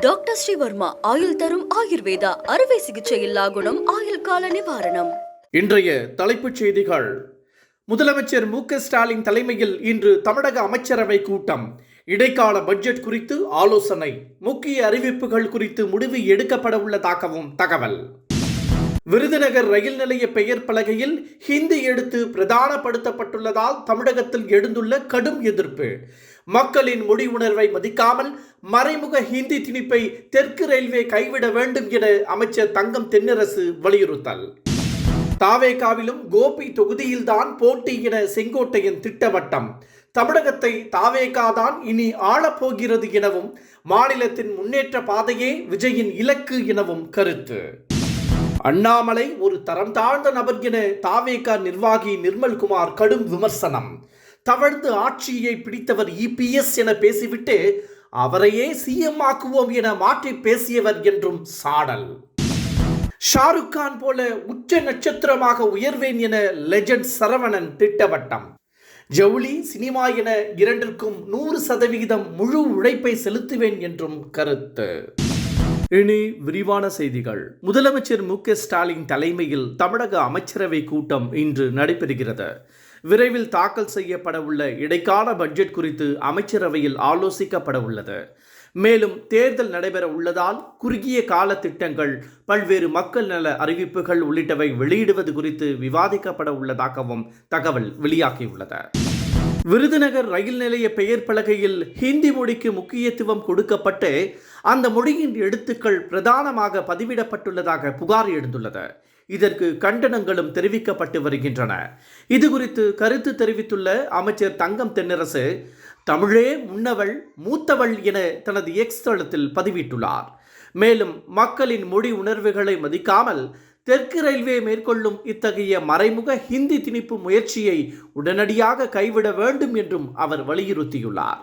Doctor Sreevarma ஆயுள் தரும் ஆயுர்வேதா அறுவை சிகிச்சையில்லா குணம் ஆயுள் கால நிவாரணம். இன்றைய தலைப்புச் செய்திகள். முதலமைச்சர் மு.க.ஸ்டாலின் தலைமையில் இன்று தமிழக அமைச்சரவை கூட்டம். இடைக்கால பட்ஜெட் குறித்து ஆலோசனை. முக்கிய அறிவிப்புகள் குறித்து முடிவு எடுக்கப்பட உள்ளதாகவும் தகவல். விருதுநகர் ரயில் நிலைய பெயர் பலகையில் ஹிந்தி எழுத்து பிரதானப்படுத்தப்பட்டுள்ளதால் தமிழகத்தில் எழுந்துள்ள கடும் எதிர்ப்பு. மக்களின் மொழி உணர்வை மதிக்காமல் மறைமுக ஹிந்தி திணிப்பை தெற்கு ரயில்வே கைவிட வேண்டும் என அமைச்சர் தங்கம் தென்னரசு வலியுறுத்தல். தாவேகாவிலும் கோபி தொகுதியில்தான் போட்டி என செங்கோட்டையன் திட்டவட்டம். தமிழகத்தை தாவேகாதான் இனி ஆளப்போகிறது எனவும் மாநிலத்தின் முன்னேற்ற பாதையே விஜயின் இலக்கு எனவும் கருத்து. அண்ணாமலை ஒரு தரம் தாழ்ந்த நபர் என தாவேகா நிர்வாகி நிர்மல்குமார் கடும் விமர்சனம். தவழ்ந்து ஆட்சியை பிடித்தவர் இபிஎஸ் என பேசிவிட்டு அவரையே சிஎம் ஆக்குவோம் என மாற்றி பேசியவர் என்றும் சாடல். ஷாருக் கான் போல உச்ச நட்சத்திரமாக உயர்வேன் என லெஜண்ட் சரவணன் திட்டவட்டம். ஜவுளி சினிமா என இரண்டிற்கும் 100% முழு உழைப்பை செலுத்துவேன் என்றும் கருத்து. இனி விரிவான செய்திகள். முதலமைச்சர் மு.க.ஸ்டாலின் தலைமையில் தமிழக அமைச்சரவை கூட்டம் இன்று நடைபெறுகிறது. விரைவில் தாக்கல் செய்யப்பட உள்ள இடைக்கால பட்ஜெட் குறித்து அமைச்சரவையில் ஆலோசிக்கப்பட உள்ளது. மேலும் தேர்தல் நடைபெற உள்ளதால் குறுகிய கால திட்டங்கள், பல்வேறு மக்கள் நல அறிவிப்புகள் உள்ளிட்டவை வெளியிடுவது குறித்து விவாதிக்கப்பட உள்ளதாகவும் தகவல் வெளியாகியுள்ளது. விருதுநகர் ரயில் நிலைய பெயர் பலகையில் ஹிந்தி மொழிக்கு முக்கியத்துவம் கொடுக்கப்பட்டு அந்த மொழியின் எழுத்துக்கள் பிரதானமாக பதிவிடப்பட்டுள்ளதாக புகார் எழுந்துள்ளது. இதற்கு கண்டனங்களும் தெரிவிக்கப்பட்டு வருகின்றன. இது குறித்து கருத்து தெரிவித்துள்ள அமைச்சர் தங்கம் தென்னரசு, தமிழே முன்னவள் மூத்தவள் என தனது எக்ஸ் தளத்தில் பதிவிட்டுள்ளார். மேலும் மக்களின் மொழி உணர்வுகளை மதிக்காமல் தெற்கு ரயில்வே மேற்கொள்ளும் இத்தகைய மறைமுக ஹிந்தி திணிப்பு முயற்சியை உடனடியாக கைவிட வேண்டும் என்றும் அவர் வலியுறுத்தியுள்ளார்.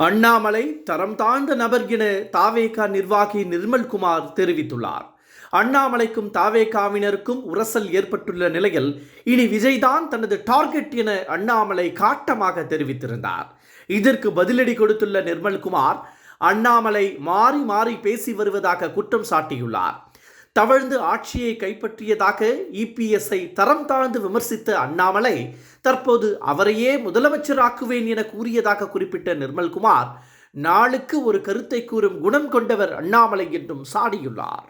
அண்ணாமலை தரம் தாழ்ந்த நபர் என தாவேகா நிர்வாகி நிர்மல்குமார் தெரிவித்துள்ளார். அண்ணாமலைக்கும் தாவேகாவினருக்கும் உரசல் ஏற்பட்டுள்ள நிலையில் இனி விஜய்தான் தனது டார்கெட் என அண்ணாமலை காட்டமாக தெரிவித்திருந்தார். இதற்கு பதிலடி கொடுத்துள்ள நிர்மல்குமார், அண்ணாமலை மாறி மாறி பேசி வருவதாக குற்றம் சாட்டியுள்ளார். தவழ்ந்து ஆட்சியை கைப்பற்றியதாக இபிஎஸ்ஐ தரம் தாழ்ந்து விமர்சித்த அண்ணாமலை தற்போது அவரையே முதலமைச்சராக்குவேன் என கூறியதாக குறிப்பிட்ட நிர்மல்குமார், நாளுக்கு ஒரு கருத்தை கூறும் குணம் கொண்டவர் அண்ணாமலை என்றும் சாடியுள்ளார்.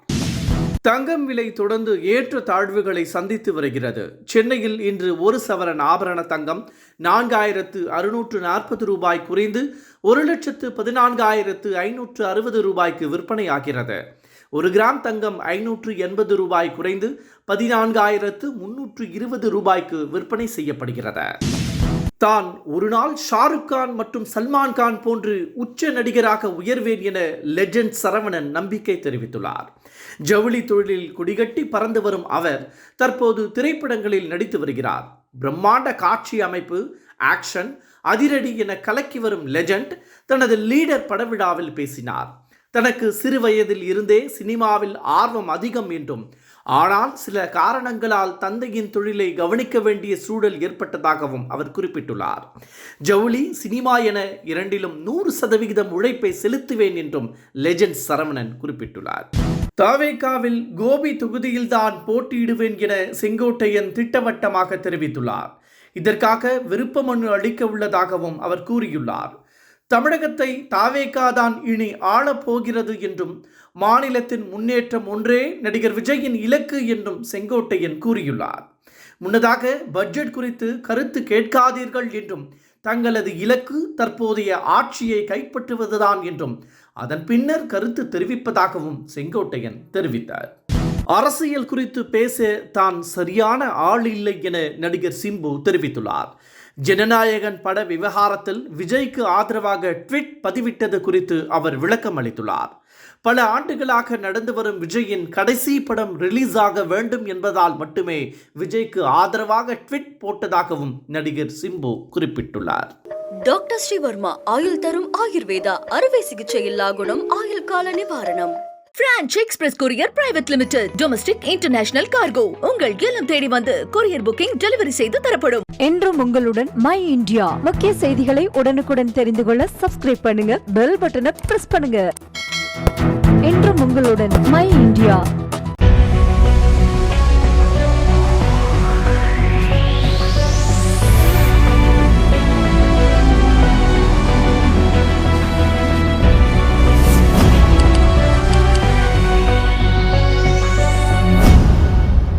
தங்கம் விலை தொடர்ந்து ஏற்ற தாழ்வுகளை சந்தித்து வருகிறது. சென்னையில் இன்று ஒரு சவரன் ஆபரண தங்கம் 4640 ரூபாய் குறைந்து 1,14,560 ரூபாய்க்கு விற்பனையாகிறது. 1 கிராம் தங்கம் 580 ரூபாய் குறைந்து 14,320 ரூபாய்க்கு விற்பனை செய்யப்படுகிறது. தான் ஒரு நாள் ஷாருக் கான் மற்றும் சல்மான் கான் போன்று உச்ச நடிகராக உயர்வேன் என லெஜண்ட் சரவணன் நம்பிக்கை தெரிவித்துள்ளார். ஜவுளி தொழிலில் கொடிகட்டி பறந்து வரும் அவர் தற்போது திரைப்படங்களில் நடித்து வருகிறார். பிரம்மாண்ட காட்சி அமைப்பு, ஆக்ஷன், அதிரடி என கலக்கி வரும் லெஜண்ட் தனது லீடர் படவிழாவில் பேசினார். தனக்கு சிறு வயதில் இருந்தே சினிமாவில் ஆர்வம் அதிகம் என்றும், ஆனால் சில காரணங்களால் தந்தையின் தொழிலை கவனிக்க வேண்டிய சூழல் ஏற்பட்டதாகவும் அவர் குறிப்பிட்டுள்ளார். ஜவுளி சினிமா என இரண்டிலும் 100% உழைப்பை செலுத்துவேன் என்றும் லெஜண்ட் சரவணன் குறிப்பிட்டுள்ளார். தாவேகாவில் கோபி தொகுதியில்தான் போட்டியிடுவேன் என செங்கோட்டையன் திட்டவட்டமாக தெரிவித்துள்ளார். இதற்காக விருப்ப மனு அளிக்க உள்ளதாகவும் அவர் கூறியுள்ளார். தமிழகத்தை தாவேகாதான் இனி ஆளப்போகிறது என்றும் மாநிலத்தின் முன்னேற்றம் ஒன்றே நடிகர் விஜயின் இலக்கு என்றும் செங்கோட்டையன் கூறியுள்ளார். முன்னதாக பட்ஜெட் குறித்து கருத்து கேட்காதீர்கள் என்றும் தங்களது இலக்கு தற்போதைய ஆட்சியை கைப்பற்றுவதுதான் என்றும் அதன் பின்னர் கருத்து தெரிவிப்பதாகவும் செங்கோட்டையன் தெரிவித்தார். அரசியல் குறித்து பேச தான் சரியான ஆள் இல்லை என நடிகர் சிம்பு தெரிவித்துள்ளார். ஜனநாயகன் பட விவகாரத்தில் விஜய்க்கு ஆதரவாக ட்வீட் பதிவிட்டது குறித்து அவர் விளக்கம் அளித்துள்ளார். பல ஆண்டுகளாக நடந்து வரும் விஜயின் கடைசி படம் ரிலீஸ் ஆக வேண்டும் என்பதால் மட்டுமே விஜய்க்கு ஆதரவாக ட்வீட் போட்டதாகவும் நடிகர் சிம்பு குறிப்பிட்டுள்ளார். டாக்டர் ஸ்ரீவர்மா ஆயுள் தரும் ஆயுர்வேதா அறுவை சிகிச்சையில்லா குணம் ஆயுள் கால நிவாரணம். Branch express courier private limited. Domestic international cargo. உங்கள் இல்லம் தேடி வந்து கொரியர் புக்கிங் டெலிவரி செய்து தரப்படும். என்றும் உங்களுடன் மை இந்தியா. முக்கிய செய்திகளை உடனுக்குடன் தெரிந்து கொள்ள சப்ஸ்கிரைப் பண்ணுங்க, பெல் பட்டனை பிரஸ் பண்ணுங்க. என்றும் உங்களுடன் மை இந்தியா.